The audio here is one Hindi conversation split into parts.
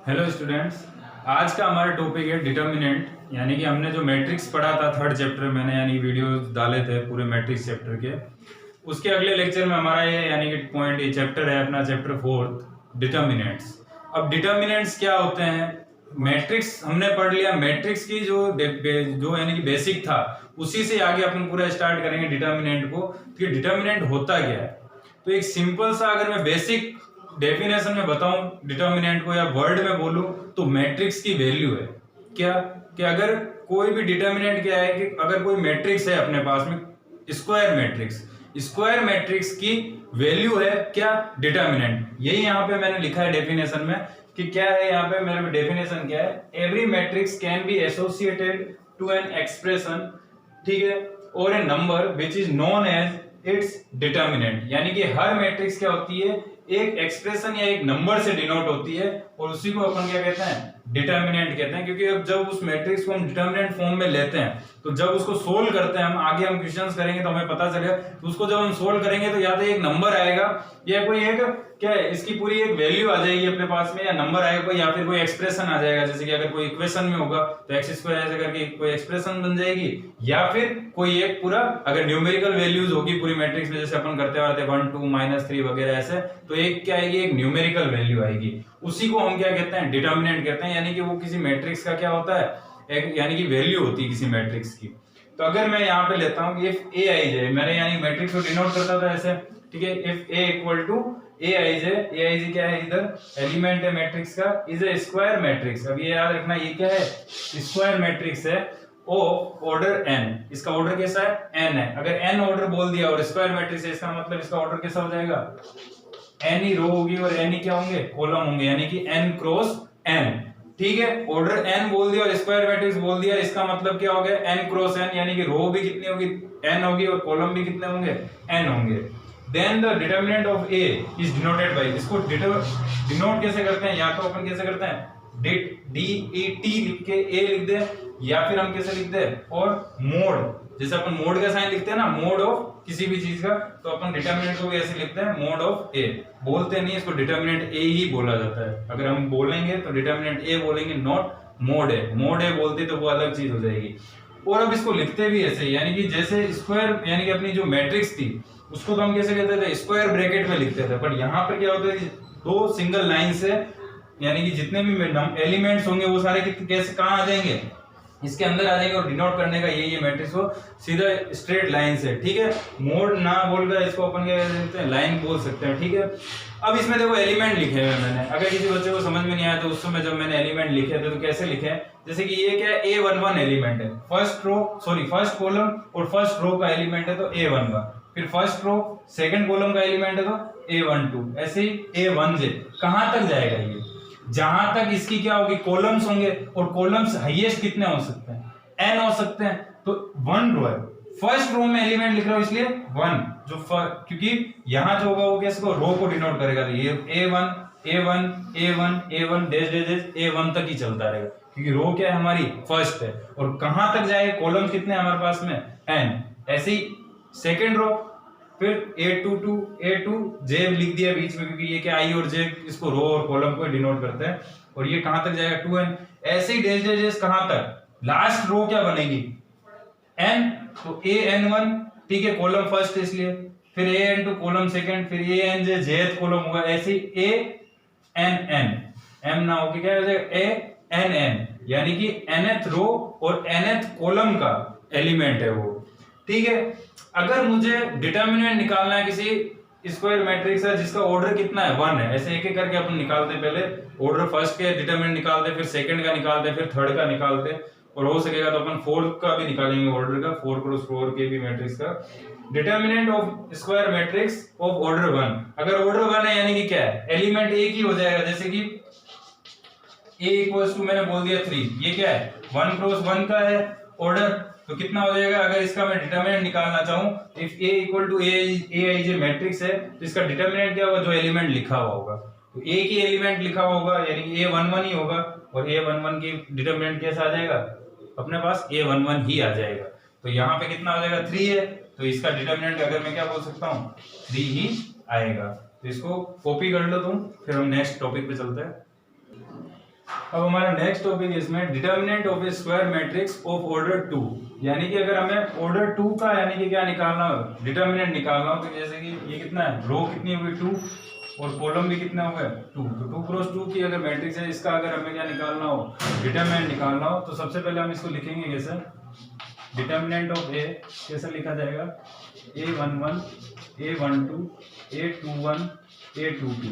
हेलो स्टूडेंट्स, आज का हमारा टॉपिक है डिटर्मिनेंट। यानी कि हमने जो मैट्रिक्स पढ़ा था थर्ड चैप्टर मैंने यानी वीडियोस डाले थे पूरे मैट्रिक्स चैप्टर के, उसके अगले लेक्चर में हमारा ये यानी कि पॉइंट ये चैप्टर है अपना चैप्टर फोर्थ डिटर्मिनेंट्स। अब डिटर्मिनेंट्स क्या होते हैं? मैट्रिक्स हमने पढ़ लिया, मैट्रिक्स की जो यानी कि बेसिक था उसी से आगे अपन पूरा स्टार्ट करेंगे डिटर्मिनेंट को कि डिटर्मिनेंट होता क्या है। तो एक सिंपल सा अगर मैं बेसिक डेफिनेशन में बताऊं डिटर्मिनेंट को या वर्ड में बोलूं तो मैट्रिक्स की वैल्यू है क्या कि अगर कोई भी डिटर्मिनेंट क्या है कि अगर कोई मैट्रिक्स है अपने पास में स्क्वायर मैट्रिक्स की वैल्यू है क्या डिटर्मिनेंट। यही यहाँ पे मैंने लिखा है डेफिनेशन में कि क्या है। यहाँ पे मेरे डेफिनेशन क्या है, every matrix can be associated to an expression, ठीक है, और a number which is known as its determinant. यानी कि हर मैट्रिक्स क्या होती है, एक एक्सप्रेशन या एक नंबर से डिनोट होती है और उसी को अपन क्या कहते हैं, डिटर्मिनेंट कहते हैं। क्योंकि अब जब उस मैट्रिक्स को हम डिटर्मिनेंट फॉर्म में लेते हैं तो जब उसको सोल्व करते हैं हम, आगे हम क्वेश्चंस करेंगे तो हमें पता चलेगा, तो उसको जब हम सोल्व करेंगे तो या तो एक नंबर आएगा या कोई एक क्या है इसकी पूरी एक वैल्यू आ जाएगी अपने पास में, या नंबर आएगा या फिर कोई एक्सप्रेशन आ जाएगा। जैसे कि अगर कोई इक्वेशन में होगा तो एक्स स्क्वायर ऐसे करके कोई एक्सप्रेशन बन जाएगी, या फिर कोई एक पूरा अगर न्यूमेरिकल वैल्यूज होगी पूरी मैट्रिक्स में, जैसे अपन करते आते हैं 1 2 -3 वगैरह ऐसे, तो एक क्या आएगी, एक न्यूमेरिकल वैल्यू आएगी। उसी को हम क्या कहते हैं, डिटर्मिनेंट कहते हैं। यानी कि वो किसी मैट्रिक्स का क्या होता है, एक यानी कि वैल्यू होती है किसी मैट्रिक्स की। तो अगर मैं यहाँ पे लेता हूँ इफ ए आई जे, मैंने यानी मैट्रिक्स को डिनोट करता था ऐसे, ठीक है, इफ ए इक्वल टू ए आई जे क्या है, इधर एलिमेंट है मैट्रिक्स का, इज ए स्क्वायर मैट्रिक्स। अब ये याद रखना ये क्या है, स्क्वायर मैट्रिक्स है ऑफ ऑर्डर n। इसका ऑर्डर कैसा है, n है। अगर n ऑर्डर बोल दिया और स्क्वायर मैट्रिक्स है, इसका मतलब इसका ऑर्डर कैसा हो जाएगा, n ही रो होगी और n ही क्या होंगे, कॉलम होंगे, यानी कि n क्रॉस n, ठीक है। ऑर्डर n बोल दिया और स्क्वायर मैट्रिक्स बोल दिया, इसका मतलब क्या हो गया, n क्रॉस n, यानी कि रो भी कितनी होगी, n होगी, और कॉलम भी कितने होंगे, n होंगे। Then the determinant of a is denoted by, इसको डिनोट कैसे करते हैं, या तो अपन कैसे करते हैं, DET लिख के a लिख दे, या फिर हम कैसे लिखते हैं, और मोड, जैसे अपन मोड का साइन लिखते हैं ना, मोड ऑफ किसी भी चीज का, तो अपन डिटर्मिनेंट को भी ऐसे लिखते हैं, मोड ऑफ a। बोलते नहीं, इसको डिटर्मिनेंट a ही बोला जाता है। अगर हम बोलेंगे तो डिटर्मिनेंट a बोलेंगे, नॉट मोड a बोलते तो वो अलग चीज हो जाएगी। और अब इसको लिखते भी ऐसे, यानी कि जैसे स्क्वायर, यानी कि अपनी जो मैट्रिक्स थी उसको तो हम कैसे कहते थे, स्क्वायर ब्रैकेट में लिखते थे, बट यहाँ पर क्या होता है, दो सिंगल लाइन से, यानी कि जितने भी एलिमेंट्स होंगे वो सारे कैसे कहाँ आ जाएंगे, इसके अंदर आ जाएंगे। और डिनोट करने का यही है मैट्रिक्स को, सीधा स्ट्रेट लाइन से, ठीक है। मोड ना बोलकर इसको अपन क्या कहते हैं, लाइन बोल सकते हैं, ठीक है। अब इसमें देखो एलिमेंट लिखे हुए मैंने, अगर किसी बच्चे को समझ में नहीं आया तो उस समय जब मैंने एलिमेंट लिखे थे तो कैसे लिखे, जैसे कि ये क्या है, A11 एलिमेंट है, फर्स्ट कॉलम और फर्स्ट रो का एलिमेंट है तो A11, फिर फर्स्ट रो सेकंड कॉलम का एलिमेंट है तो A12, ऐसे ही A1j कहां तक जाएगा, ये जहां तक इसकी क्या होगी, कॉलम्स होंगे, और कॉलम्स हाईएस्ट कितने हो सकते हैं, n हो सकते हैं, तो 1 रो है, फर्स्ट रो में एलिमेंट लिख रहा हूं इसलिए 1, जो क्योंकि यहां जो होगा वो कैसे को, रो को डिनोट करेगा, तो ये A1 डैश A1 तक ही चलता रहेगा, क्योंकि रो क्या है हमारी, फर्स्ट है, और कहां तक जाएगा, कॉलम कितने हैं हमारे पास में, n। ऐसे ही सेकंड रो, फिर A2 लिख दिया बीच में, क्योंकि ये क्या i और j इसको रो और कॉलम को डिनोट करते हैं, और ये कहां तक जाएगा 2n। ऐसे ही डैश कहां तक, लास्ट रो क्या बनेगी, n, तो an1, ठीक है, कॉलम फर्स्ट है इसलिए, फिर an2 कॉलम सेकंड, फिर anj jth कॉलम होगा, ऐसे ही ann, m ना होके क्या हो जाएगा ann, यानी कि nth रो और nth कॉलम का एलिमेंट है वो, ठीक है। अगर मुझे डिटर्मिनेंट निकालना है किसी स्क्वायर मैट्रिक्स है जिसका ऑर्डर कितना है, 1 है, ऐसे एक एक करके अपन निकालते हैं, पहले ऑर्डर फर्स्ट के डिटर्मिनेंट निकालते, फिर सेकंड का निकालते, फिर थर्ड का निकालते, और हो सकेगा तो अपन फोर्थ का भी निकालेंगे, ऑर्डर का 4 क्रॉस 4 के भी मैट्रिक्स का। Determinant of square matrix of order 1, अगर ऑर्डर 1 है यानी कि क्या है, एलिमेंट एक ही हो जाएगा, जैसे कि a इक्वल्स टू मैंने बोल दिया 3, ये क्या है 1 क्रॉस 1 का है ऑर्डर, तो कितना हो जाएगा, अगर इसका मैं डिटर्मिनेंट निकालना चाहूं, if a equal to aij matrix है तो इसका डिटर्मिनेंट क्या होगा, जो एलिमेंट लिखा हुआ होगा, तो एक ही एलिमेंट लिखा होगा यानी कि A11 ही होगा, और A11 की डिटर्मिनेंट कैसा आ जाएगा, अपने पास A11 ही आ जाएगा। तो यहाँ पे कितना हो जाएगा, 3 है, तो इसका डिटर्मिनेंट अगर मैं क्या बोल सकता हूँ, 3 ही आएगा। तो इसको कॉपी कर लो तुम, फिर हम नेक्स्ट टॉपिक पे चलते हैं। अब हमारा नेक्स्ट टॉपिक है इसमें determinant of a square matrix of order 2, यानी कि अगर हमें ऑर्डर 2 का यानी कि क्या निकालना हो, डिटर्मिनेंट निकालना हो, तो जैसे कि ये कितना है, रो कितनी हुई 2 और कॉलम भी कितना हुआ है 2, तो 2 क्रॉस 2 की अगर मैट्रिक्स है, इसका अगर हमें क्या निकालना हो, डिटर्मिनेंट निकालना हो, तो सबसे पहले हम इसको लिखेंगे कैसे, डिटर्मिनेंट ऑफ ए कैसे लिखा जाएगा, a11 a12 a21 a22,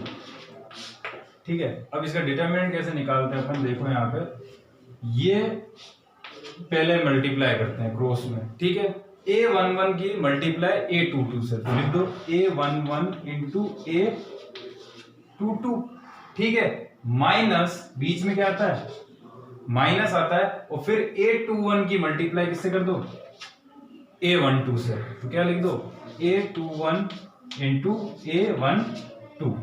ठीक है। अब इसका डिटर्मिनेंट कैसे निकालते हैं अपन, देखो यहाँ पे ये पहले मल्टीप्लाई करते हैं क्रॉस में, ठीक है। a11 की मल्टीप्लाई a22 से, तो लिख दो a11 इंटू a22, ठीक है, माइनस बीच में क्या आता है, माइनस आता है, और फिर a21 की मल्टीप्लाई किससे कर दो, a12 से, तो क्या लिख दो a21 इंटू a12,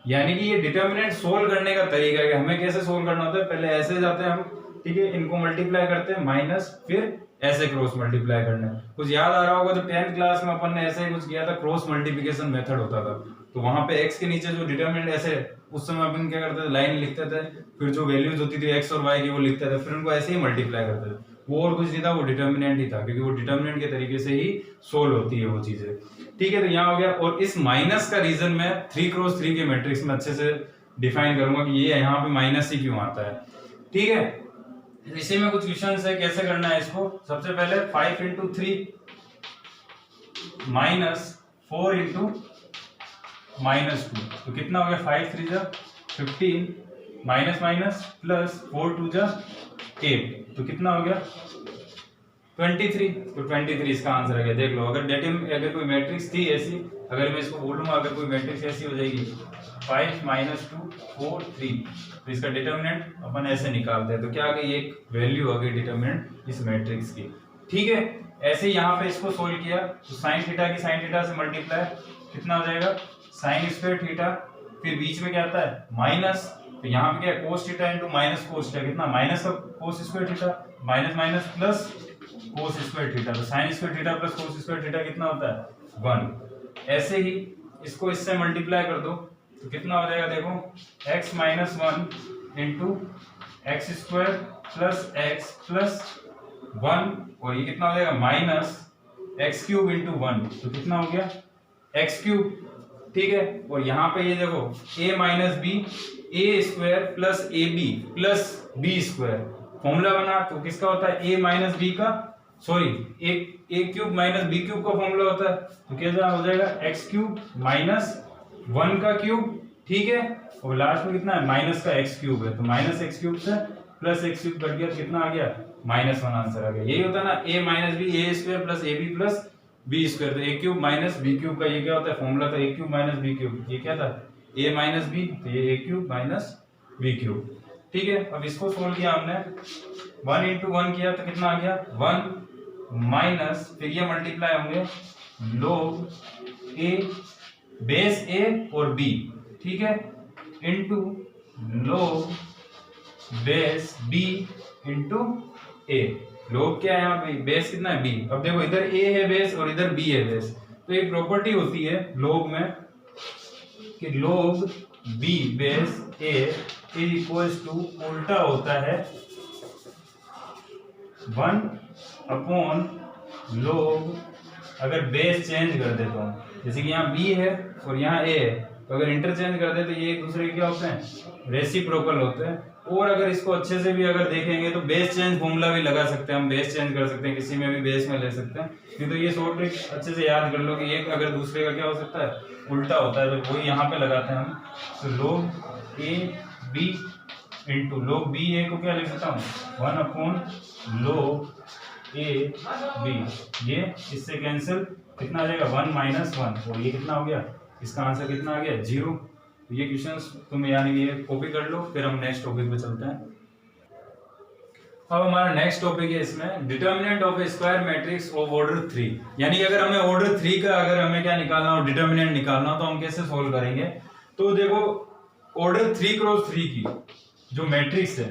यानी कि ये डिटर्मिनेंट सोल्व करने का तरीका है कि हमें कैसे सोल्व करना होता है, पहले ऐसे जाते हैं हम, ठीक है, इनको मल्टीप्लाई करते हैं माइनस, फिर ऐसे क्रॉस मल्टीप्लाई करना है। कुछ याद आ रहा होगा तो 10th क्लास में अपन ने ऐसे ही कुछ किया था, क्रॉस मल्टीप्लिकेशन मेथड होता था, तो वहां पे x के नीचे जो डिटर्मिनेंट ऐसे, उस समय अपन क्या करते थे, लाइन लिखते थे, फिर जो वैल्यूज होती थी x और y की वो लिखते थे, फिर उनको ऐसे ही मल्टीप्लाई करते थे, वो और कुछ नहीं था, वो डिटर्मिनेंट ही था, क्योंकि वो डिटर्मिनेंट के तरीके से ही सोल्व होती है वो चीजें, ठीक है। तो यहाँ हो गया, और इस माइनस का रीजन मैं 3x3 के मैट्रिक्स में अच्छे से डिफाइन करूंगा कि ये यहाँ पे माइनस ही क्यों आता है, ठीक है। इसी में कुछ क्वेश्चन है, कैसे करना है इसको, सबसे पहले 5 इंटू 3 माइनस 4 इंटू -2, तो कितना हो गया, 5 3 जा 15 माइनस माइनस प्लस 4 2 जा 8, तो कितना हो गया 23, तो 23 इसका आंसर है। देख लो, अगर कोई मैट्रिक्स थी ऐसी, अगर मैं इसको बोलूंगा, अगर कोई मैट्रिक्स ऐसी हो जाएगी 5 -2 4 3, तो इसका डिटर्मिनेंट अपन ऐसे निकालते हैं, तो क्या आ गई, एक वैल्यू आ गई डिटर्मिनेंट इस मैट्रिक्स की, ठीक है। ऐसे ही यहाँ पे इसको सोल्व किया, तो साइन थीटा की साइन थीटा से मल्टीप्लाई, कितना हो जाएगा साइन स्क्वायर थीटा, फिर बीच में क्या आता है माइनस, तो यहाँ पे क्या है cos theta into minus cos theta, कितना माइनस का cos square theta, minus minus plus cos square theta, तो sine square theta plus cos square theta कितना होता है 1। ऐसे ही इसको इससे मल्टीप्लाई कर दो, तो कितना हो जाएगा, देखो x minus 1 into x square plus x plus 1, और ये कितना हो जाएगा माइनस एक्स क्यूब इंटू 1, तो कितना हो गया एक्स क्यूब, ठीक है। और यहाँ पे ये देखो a minus B A square plus A B plus B square, formula बना, तो किसका होता है a माइनस बी का, sorry A cube minus B cube का फॉर्मूला होता है, तो क्या हो जाएगा एक्स क्यूब माइनस 1 का क्यूब, ठीक है, और लास्ट में कितना है माइनस का एक्स क्यूब है, तो माइनस एक्स क्यूब से प्लस एक्स क्यूब कट गया, तो कितना आ गया -1 आंसर आ गया। यही होता है ना a minus B A square plus A B plus B square, तो A cube minus B cube का ये क्या होता है फॉर्मूला था, A cube minus B cube, ये क्या था a माइनस बी, तो ये A cube minus B cube, ठीक है। अब इसको सोल्व किया हमने, 1 इंटू 1 किया, तो कितना आ गया 1 माइनस, फिर ये मल्टीप्लाई होंगे log a बेस a और b, ठीक है, into log base b into a, log क्या है यहाँ पे, बेस कितना है b, अब देखो इधर a है बेस और इधर b है बेस, तो एक प्रॉपर्टी होती है log में कि log b base a is equals to उल्टा होता है 1 अपॉन log, अगर बेस चेंज कर देता हूँ, जैसे कि यहाँ b है और यहाँ a है, तो अगर इंटरचेंज कर दे तो ये एक दूसरे के क्या होते हैं रेसिप्रोकल होते हैं। और अगर इसको अच्छे से भी अगर देखेंगे तो बेस चेंज फॉर्मूला भी लगा सकते हैं हम, बेस चेंज कर सकते हैं, किसी में भी बेस में ले सकते हैं, नहीं तो ये शॉर्ट ट्रिक अच्छे से याद कर लो कि एक अगर दूसरे का क्या हो सकता है उल्टा होता है, तो वही यहाँ पे लगाते हैं हम, तो log a b into log b a को क्या लिख सकता हूँ 1 अपॉन log a b, ये इससे कैंसिल, कितना आ जाएगा 1 माइनस 1, और ये कितना हो गया, इसका आंसर कितना आ गया 0। तो ये क्वेश्चंस तुम यानी ये कॉपी कर लो, फिर हम नेक्स्ट टॉपिक पे चलते हैं। अब हमारा नेक्स्ट टॉपिक है इसमें determinant of a square matrix of order 3, यानी कि अगर हमें ऑर्डर 3 का अगर हमें क्या निकालना हो, डिटर्मिनेंट निकालना हो, तो हम कैसे सोल्व करेंगे। तो देखो ऑर्डर 3 क्रॉस 3 की जो मैट्रिक्स है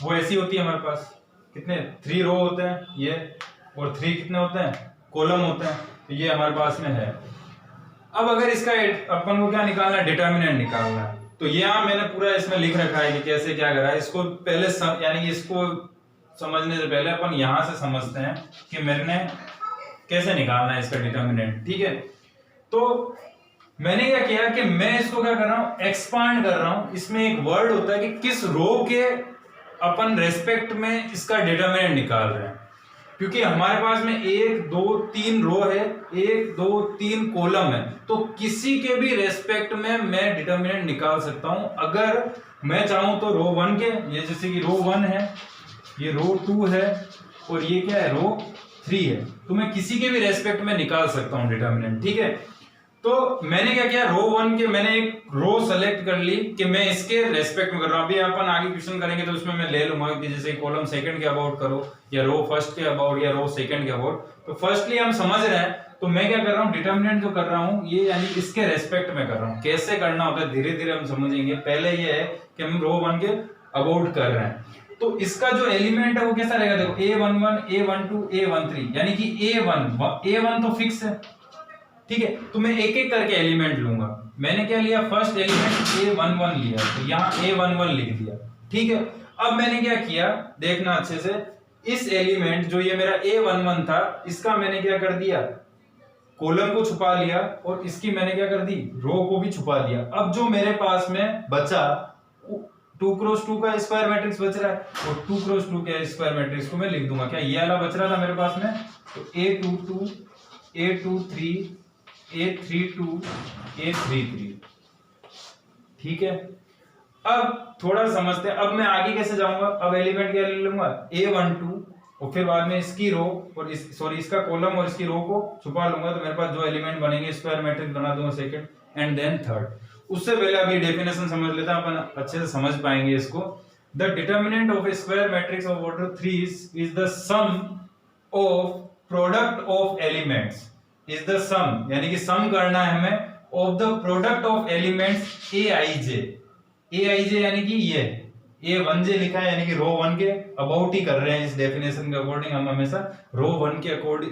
वो ऐसी होती है हमारे पास, कितने 3 रो होते हैं ये, और 3 कितने होते हैं कॉलम होते हैं, तो ये हमारे पास में है। अब अगर इसका अपन को क्या निकालना है, डिटर्मिनेंट निकालना है, तो यहाँ मैंने पूरा इसमें लिख रखा है कि कैसे क्या करा है। इसको पहले यानी कि इसको समझने से पहले अपन यहां से समझते हैं कि मैंने कैसे निकालना है इसका डिटर्मिनेंट। ठीक है, तो मैंने क्या किया कि मैं इसको क्या कर रहा हूं, एक्सपांड कर रहा हूं। इसमें एक वर्ड होता है कि किस रो के अपन रेस्पेक्ट में इसका डिटर्मिनेंट निकाल रहे हैं, क्योंकि हमारे पास में 1 2 3 रो है, 1 2 3 कॉलम है, तो किसी के भी रेस्पेक्ट में मैं डिटर्मिनेंट निकाल सकता हूं। अगर मैं चाहूं तो रो 1 के, ये जैसे कि रो 1 है, ये रो 2 है और ये क्या है, रो 3 है, तो मैं किसी के भी रेस्पेक्ट में निकाल सकता हूं डिटर्मिनेंट। ठीक है, तो मैंने क्या किया, रो 1 के मैंने एक रो सेलेक्ट कर ली कि मैं इसके रेस्पेक्ट में कर रहा हूं। अभी अपन आगे क्वेश्चन करेंगे तो उसमें मैं ले लूंगा कि जैसे कॉलम सेकंड के अबाउट करो या रो फर्स्ट के अबाउट या रो सेकंड के अबाउट। तो फर्स्टली हम समझ रहे हैं, तो मैं क्या कर रहा हूं, डिटर्मिनेंट जो कर रहा हूं ये यानी इसके रेस्पेक्ट में कर रहा हूं। कैसे करना होता है धीरे धीरे हम समझेंगे। पहले ये है कि हम रो 1 के अबाउट कर रहे हैं, तो इसका जो एलिमेंट है वो कैसा रहेगा, देखो A11 A12 A13, यानी कि A1 तो फिक्स है। ठीक है, तो मैं एक एक करके एलिमेंट लूंगा। मैंने क्या लिया, फर्स्ट एलिमेंट A11 लिया, तो यहाँ A11 लिख दिया। ठीक है, अब मैंने क्या किया, देखना अच्छे से, इस एलिमेंट जो ये मेरा A11 था, इसका मैंने क्या कर दिया, कॉलम को छुपा लिया और इसकी मैंने क्या कर दी, रो को भी छुपा दिया। अब जो मेरे पास में बचा 2 क्रॉस 2 का स्क्वायर मैट्रिक्स बच रहा है, और 2 क्रॉस 2 के स्क्वायर मैट्रिक्स को मैं लिख दूंगा। क्या ये वाला बच रहा था मेरे पास में, तो A22 A23 A32 A33। ठीक है, अब थोड़ा समझते हैं, अब मैं आगे कैसे जाऊंगा। अब एलिमेंट क्या ले लूंगा, A12, और फिर बाद में इसकी रो और इसका कॉलम और इसकी रो को छुपा लूंगा, तो मेरे पास जो एलिमेंट बनेंगे स्क्वायर मैट्रिक्स बना दूंगा सेकंड एंड देन थर्ड। उससे पहले अभी डेफिनेशन समझ लेते हैं, अपन अच्छे से समझ पाएंगे इसको। The determinant of a square matrix of order 3 is the sum of product of elements, is the sum यानी कि सम करना है हमें of the product of elements aij यानी कि ये A1j लिखा है, यानी कि रो 1 के अबाउट ही कर रहे हैं। इस डेफिनेशन के अकॉर्डिंग हम हमेशा रो 1 के अबाउट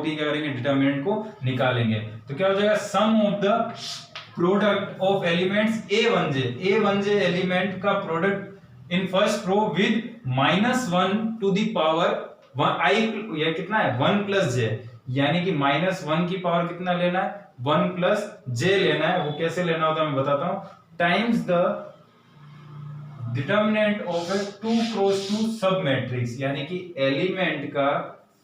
ही क्या करेंगे, डिटर्मिनेंट को निकालेंगे। तो क्या हो जाएगा, sum of the product of elements A1j element का product in first row with -1 to the power 1 i, ये कितना है 1 प्लस j, यानी कि -1 की पावर कितना लेना है, 1 प्लस j लेना है। वो कैसे लेना होता है मैं बताता हूं, times the determinant of A 2 cross 2 सब मैट्रिक्स, यानी कि एलिमेंट का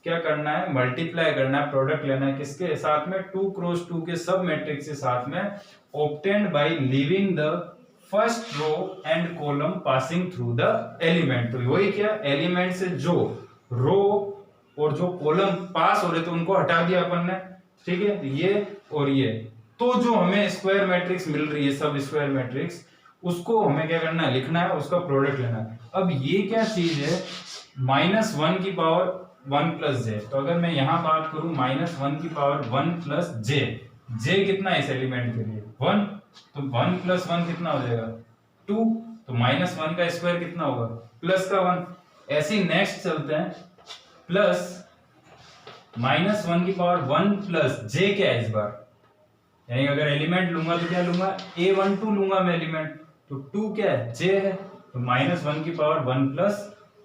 क्या करना है, मल्टीप्लाई करना है, प्रोडक्ट लेना है किसके साथ में, 2 क्रॉस 2 के सब मैट्रिक्स के साथ में, obtained by leaving the first row and column passing through the element. तो वही क्या, एलिमेंट से जो रो और जो कॉलम पास हो रहे थे उनको हटा दिया अपन ने। ठीक है, ये और ये, तो जो हमें स्क्वायर मैट्रिक्स मिल रही है, सब स्क्वायर मैट्रिक्स, उसको हमें क्या करना है, लिखना है, उसका प्रोडक्ट लेना है। अब ये क्या चीज है, -1 की पावर 1 प्लस जे, तो अगर मैं यहां बात करूं -1 की पावर 1 प्लस जे, जे कितना है इस एलिमेंट के लिए 1, तो 1 प्लस 1 कितना हो जाएगा 2, तो -1 का स्क्वायर कितना होगा प्लस का 1। ऐसे नेक्स्ट चलते हैं, प्लस -1 की पावर 1 प्लस जे क्या है इस बार, यानी अगर एलिमेंट लूंगा तो क्या लूंगा, A12 लूंगा मैं एलिमेंट, तो 2 क्या है, j है, तो -1 की पावर 1 प्लस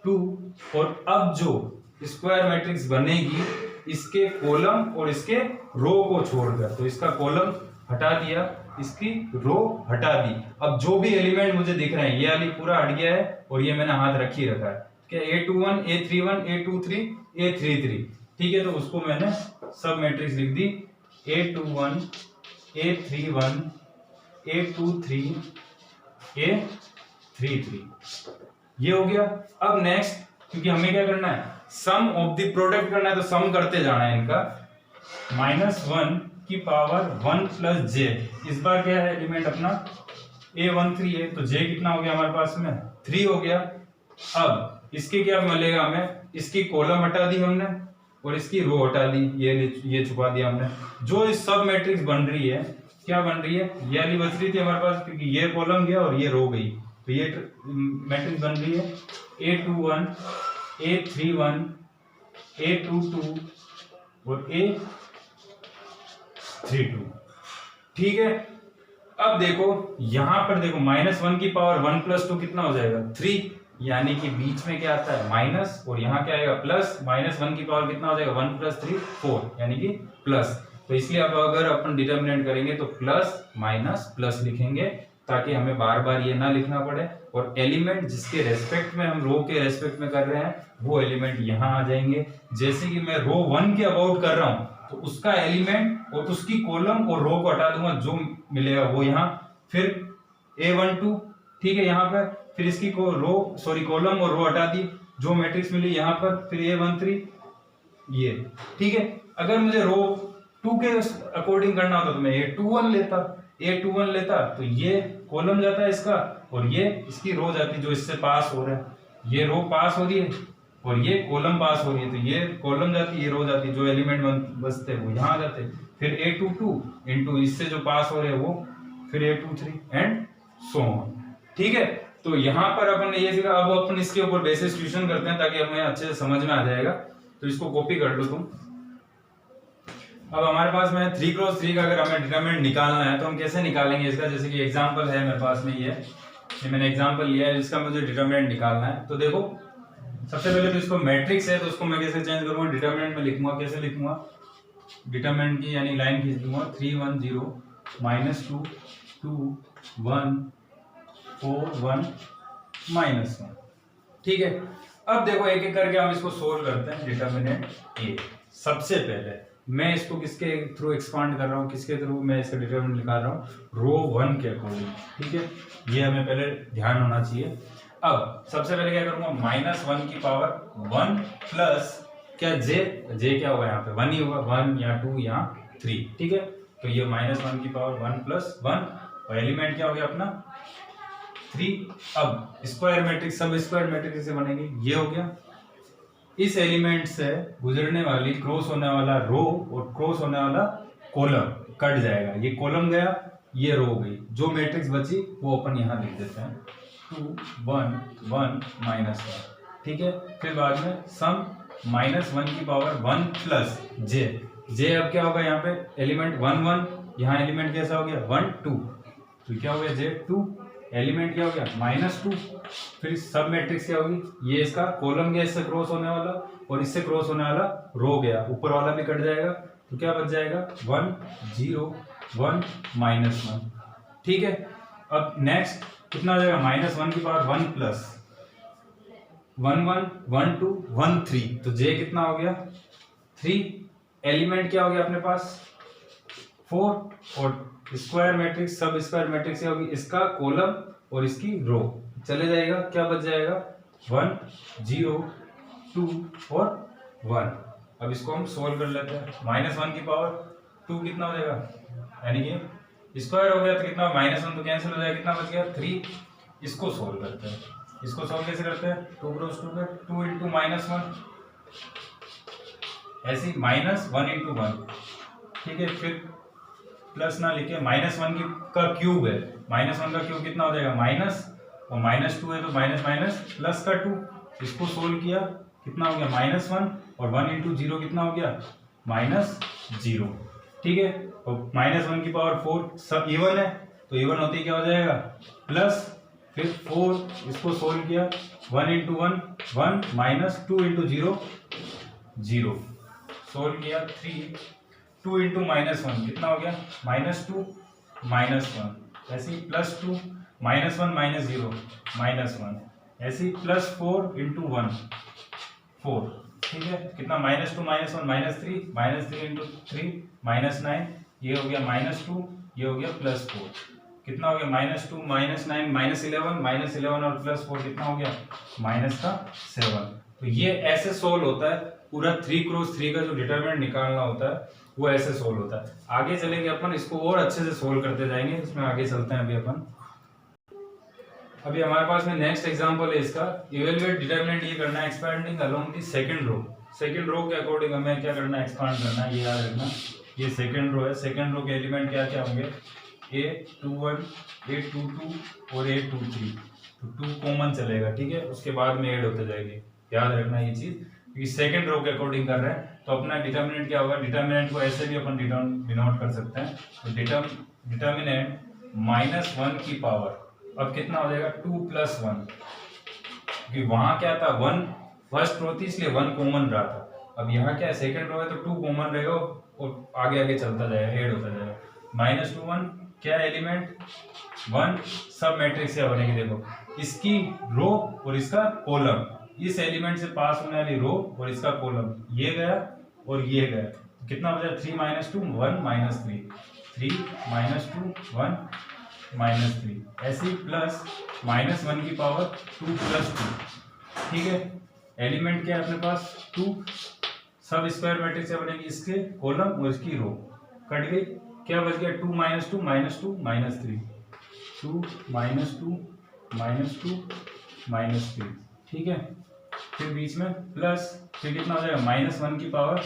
2। और अब जो स्क्वायर मैट्रिक्स बनेगी इसके कॉलम और इसके रो को छोड़कर, तो इसका कॉलम हटा दिया, इसकी रो हटा दी। अब जो भी एलिमेंट मुझे दिख रहे हैं, ये वाली पूरा हट गया है और ये मैंने हाथ रख ही रखा है, क्या A21 A31 A23 A33। ठीक है, तो उसको मैंने सब मैट्रिक्स लिख दी, A21 A31 A23 A33, ये हो गया। अब नेक्स्ट, क्योंकि हमें क्या करना है, सम ऑफ द प्रोडक्ट करना है, तो सम करते जाना है इनका, -1 की पावर 1 प्लस जे, इस बार क्या है एलिमेंट अपना A13 है, तो जे कितना हो गया हमारे पास में 3 हो गया। अब इसके क्या मिलेगा हमें, इसकी कॉलम हटा दी हमने और इसकी रो हटा दी, ये छुपा दिया हमने। जो इस सब मैट्रिक्स बन रही है, क्या बन रही है, ये वाली बच रही थी हमारे पास, क्योंकि ये कॉलम गया और ये रो गई, तो ये मैट्रिक्स बन रही है A21 A31 A22 और A32। ठीक है, अब देखो यहां पर देखो -1 की पावर 1 + 2 कितना हो जाएगा 3, यानी कि बीच में क्या आता है माइनस, और यहाँ क्या आएगा प्लस। -1 की पावर कितना हो जाएगा 1 + 3 4, यानी कि प्लस। तो इसलिए अब अगर अपन डिटर्मिनेंट करेंगे तो प्लस माइनस प्लस लिखेंगे, ताकि हमें बार बार ये ना लिखना पड़े। और एलिमेंट जिसके रेस्पेक्ट में हम रो के रेस्पेक्ट में कर रहे हैं वो एलिमेंट यहाँ आ जाएंगे। जैसे कि मैं रो 1 के अबाउट कर रहा हूँ तो उसका एलिमेंट और उसकी कॉलम और रो को हटा दूंगा, जो मिलेगा वो यहाँ। फिर A12 ठीक है यहाँ पर, फिर इसकी कॉलम और रो हटा दी, जो मैट्रिक्स मिली यहाँ पर। फिर A13 ये ठीक है। अगर मुझे रो 2 के अकॉर्डिंग करना होता तो मैं A21 लेता तो ये कॉलम जाता है इसका, और ये इसकी रो जाती जो इससे पास हो रहा है। ये रो पास हो रही है और ये कॉलम पास हो रही है, तो ये कॉलम जाती ये रो जाती, जो एलिमेंट बचते वो यहाँ आ जाते। फिर A22 इंटू इससे जो पास हो रहे हैं वो, फिर A23 एंड सो ऑन। ठीक है, तो यहाँ पर अपन ने ये सीखा। अब अपन इसके ऊपर बेसिस ट्यूशन करते हैं ताकि हमें अच्छे से समझ में आ जाएगा। तो इसको कॉपी कर लो तुम। अब हमारे पास में 3 क्रॉस 3 का अगर हमें डिटरमिनेंट निकालना है तो हम कैसे निकालेंगे इसका। जैसे कि एग्जांपल है मेरे पास में ये मैंने एग्जांपल लिया है, इसका मुझे डिटरमिनेंट निकालना है। तो देखो सबसे पहले तो इसको मैट्रिक्स है तो उसको मैं कैसे चेंज करूंगा, डिटरमिनेंट में लिखूंगा। कैसे लिखूंगा, डिटरमिनेंट की यानी लाइन खींच दूंगा 3 1 0 -2 2 1 4 1 -1। ठीक है, अब देखो एक एक करके हम इसको सोल्व करते हैं। डिटरमिनेंट ए, सबसे पहले मैं इसको किसके थ्रू एक्सपांड कर रहा हूँ, किसके थ्रू मैं इसका डिटरमिनेंट निकाल रहा हूँ, रो 1 के अकॉर्डिंग। ठीक है, ये हमें पहले ध्यान होना चाहिए। अब सबसे पहले क्या करूंगा, -1 की पावर 1 प्लस क्या जे क्या होगा यहाँ पे 1 ही होगा, 1 या 2 या 3। ठीक है, तो ये -1 की पावर 1 + 1 और एलिमेंट क्या हो गया अपना 3। अब स्क्वायर मैट्रिक्स, सब स्क्वायर मैट्रिक्स से बनेगी, ये हो गया। इस एलिमेंट से गुजरने वाली क्रॉस होने वाला रो और क्रॉस होने वाला कॉलम कट जाएगा। ये कॉलम गया, ये रो गई, जो मैट्रिक्स बची वो अपन यहाँ लिख देते हैं 2 1 1 -1। ठीक है, फिर बाद में सम -1 की पावर 1 प्लस जे अब क्या होगा यहाँ पे एलिमेंट 1 1, यहाँ एलिमेंट कैसा हो गया 1 2, तो क्या हो गया जे 2, एलिमेंट क्या हो गया -2। फिर सब मैट्रिक्स क्या होगी, ये इसका कॉलम गया इससे क्रॉस होने वाला और इससे क्रॉस होने वाला रो गया, ऊपर वाला भी कट जाएगा, तो क्या बच जाएगा 1 0 1 -1। ठीक है, अब नेक्स्ट कितना हो जाएगा -1 की पावर 1 प्लस 1 1 1 2 1 3, तो जे कितना हो गया 3। एलिमेंट क्या हो गया अपने पास 4 और स्क्वायर मैट्रिक्स, सब स्क्वायर मैट्रिक्स होगी, इसका कॉलम और इसकी रो चले जाएगा, क्या बच जाएगा 1 0 2 और 1। अब इसको हम सोल्व कर लेते हैं। -1 की पावर 2 कितना हो जाएगा, यानी कि स्क्वायर हो गया तो कितना -1 तो कैंसिल हो जाएगा, कितना बच गया 3। इसको सोल्व करते हैं। इसको सोल्व कैसे करते हैं, 2 क्रॉस 2 पे 2 × -1, ऐसी -1 × 1। ठीक है, फिर प्लस ना लिखे, -1 की का क्यूब है, -1 का क्यूब कितना हो जाएगा माइनस, और -2 है तो माइनस माइनस प्लस का 2। इसको सोल्व किया कितना हो गया -1, और 1 × 0 कितना हो गया -0। ठीक है, और -1 की पावर 4 सब इवन है, तो इवन होते ही क्या हो जाएगा प्लस, फिर 4, इसको सोल्व किया 1 × 1 1 -2 × 0 0, सोल्व किया 3 2 × -1 कितना हो गया -2 -1, ऐसे ही +2 -1 -0 -1, ऐसे ही +4 × 1 4। ठीक है, कितना -2 -1 -3 -3 × 3 -9, ये हो गया -2, ये हो गया +4, कितना हो गया -2 -9 -11 और +4 कितना हो गया -7। तो ये ऐसे सोल्व होता है पूरा 3 क्रॉस 3 का जो डिटरमिनेंट निकालना होता है वो ऐसे सोल्व होता है। आगे चलेंगे अपन इसको और अच्छे से सोल्व करते जाएंगे, इसमें आगे चलते हैं। अभी अपन अभी हमारे पास में नेक्स्ट एग्जांपल है इसका, इवैल्यूएट डिटरमिनेंट ये करना है expanding along the second row के अकॉर्डिंग हमें क्या करना है एक्सपांड करना है, ये याद रखना। ये सेकंड रो है, सेकंड रो के एलिमेंट क्या क्या होंगे A21 A22 और A23, तो 2 कॉमन चलेगा। ठीक है, उसके बाद में ऐड होते जाएंगे, याद रखना ये चीज, क्योंकि सेकंड रो के अकॉर्डिंग कर रहे हैं। तो अपना डिटरमिनेंट क्या होगा, डिटरमिनेंट को ऐसे भी अपन डिनोट कर सकते हैं। तो डिटरमिनेंट -1 की पावर, अब कितना हो जाएगा 2 + 1, क्योंकि वहां क्या था 1 फर्स्ट रो थी इसलिए 1 कॉमन रहा था। अब यहाँ क्या है सेकंड रो है तो 2 कॉमन रहेगा और आगे आगे चलता जाएगा, ऐड होता जाएगा। -2 1 क्या एलिमेंट 1 सब मैट्रिक्स क्या बनेगी, देखो इसकी रो और इसका कॉलम, इस एलिमेंट से पास होने वाली रो और इसका कॉलम, ये गया और ये गया, कितना बचा 3 - 2 1 - 3, 3 - 2 1 - 3, ऐसे ही प्लस -1 की पावर 2 + 2, ठीक है। एलिमेंट क्या है अपने पास 2, सब स्क्वायर मैट्रिक्स क्या बनेगी, इसके कॉलम और इसकी रो कट गई, क्या बच गया 2 - 2 - 2 -3, 2 - 2 -2 -3, ठीक है। फिर बीच में प्लस, फिर कितना हो जाएगा -1 की पावर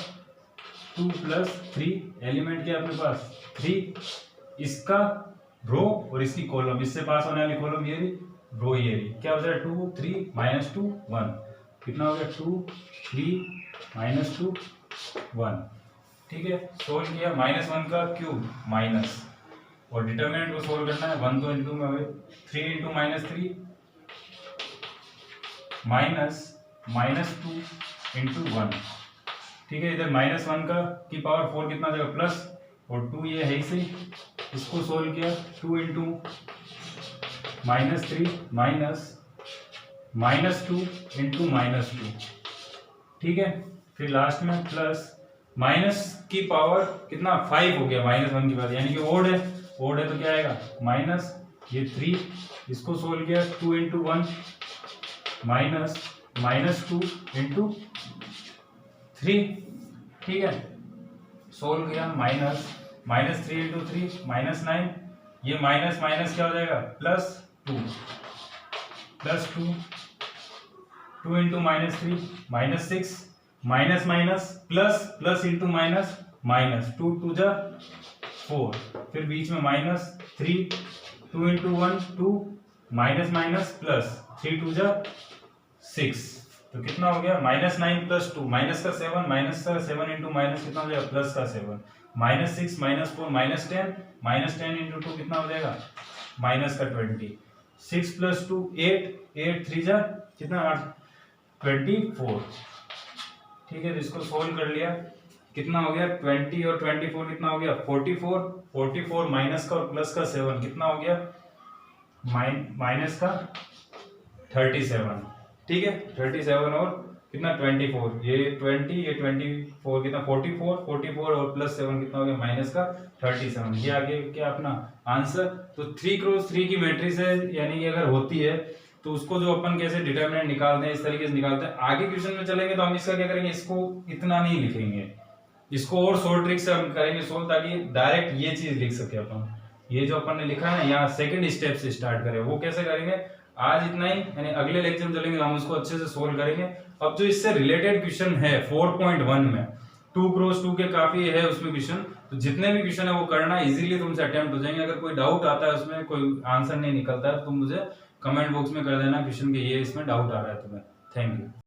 2 + 3, एलिमेंट क्या अपने पास 3, इसका रो और इसकी कॉलम, इससे पास होने वाली कॉलम ये रही, रो ये रही, क्या हो जाएगा 2 3 -2 1, कितना हो गया 2 3 -2 1, ठीक है। सोल्व किया -1 का क्यूब माइनस, और डिटरमिनेंट को सोल्व करना है, 1 तो इंटू में हुए 3 × -3 -2 × 1, ठीक है। इधर -1 का की पावर 4 कितना देगा प्लस, और 2 ये है ही सही, इसको सोल्व किया 2 × -3 -2 × -2, ठीक है। फिर लास्ट में प्लस, माइनस की पावर कितना 5 हो गया -1 की पावर, यानी कि ओड है, ओड है तो क्या आएगा माइनस ये 3, इसको सोल्व किया 2 × 1 -2 × 3, ठीक है। सोल्व किया -3 × 3 -9, ये माइनस माइनस क्या हो जाएगा +2 +2 2 × -3 -6, minus minus plus plus into minus minus, 2 2 जा 4, फिर बीच में -3, 2 × 1 2, माइनस माइनस प्लस 3 2 जा 6, तो कितना हो गया -9 + 2, माइनस का 7, माइनस का 7 इंटू माइनस कितना हो जाएगा प्लस का 7, -6 -4 -10, -10 इंटू 2 कितना हो जाएगा माइनस का 20, 6 + 2 8, 8 3 जा कितना 24, ठीक है। तो इसको सोल्व कर लिया, कितना हो गया 20 और 24 कितना हो गया 44, 44 माइनस का और प्लस का 7 कितना हो गया माइनस का 37, ठीक है। 37 और कितना 24, ये 20 ये 24 कितना 44, 44 और प्लस 7 कितना हो गया माइनस का 37, ये आगे क्या अपना आंसर। तो 3 × 3 की मैट्रिक्स है, यानी कि अगर होती है तो उसको जो अपन कैसे डिटरमिनेंट निकालते हैं इस तरीके से निकालते हैं। आगे क्वेश्चन में चलेंगे तो हम इसका क्या करेंगे, इसको इतना नहीं लिखेंगे, इसको और शॉर्ट ट्रिक से हम करेंगे सोल्व, ताकि डायरेक्ट ये चीज लिख सके अपन, ये जो अपन ने लिखा है ना यहाँ सेकंड स्टेप से स्टार्ट करें, वो कैसे करेंगे आज इतना ही, यानी अगले लेक्चर में चलेंगे हम उसको अच्छे से सोल्व करेंगे। अब जो इससे रिलेटेड क्वेश्चन है 4.1 में 2 × 2 के काफी है उसमें क्वेश्चन, तो जितने भी क्वेश्चन है वो करना इजीली तुमसे अटेम्प्ट हो जाएंगे। अगर कोई डाउट आता है उसमें कोई आंसर नहीं निकलता है तो तुम मुझे कमेंट बॉक्स में कर देना क्वेश्चन के ये इसमें डाउट आ रहा है तुम्हें। Thank you.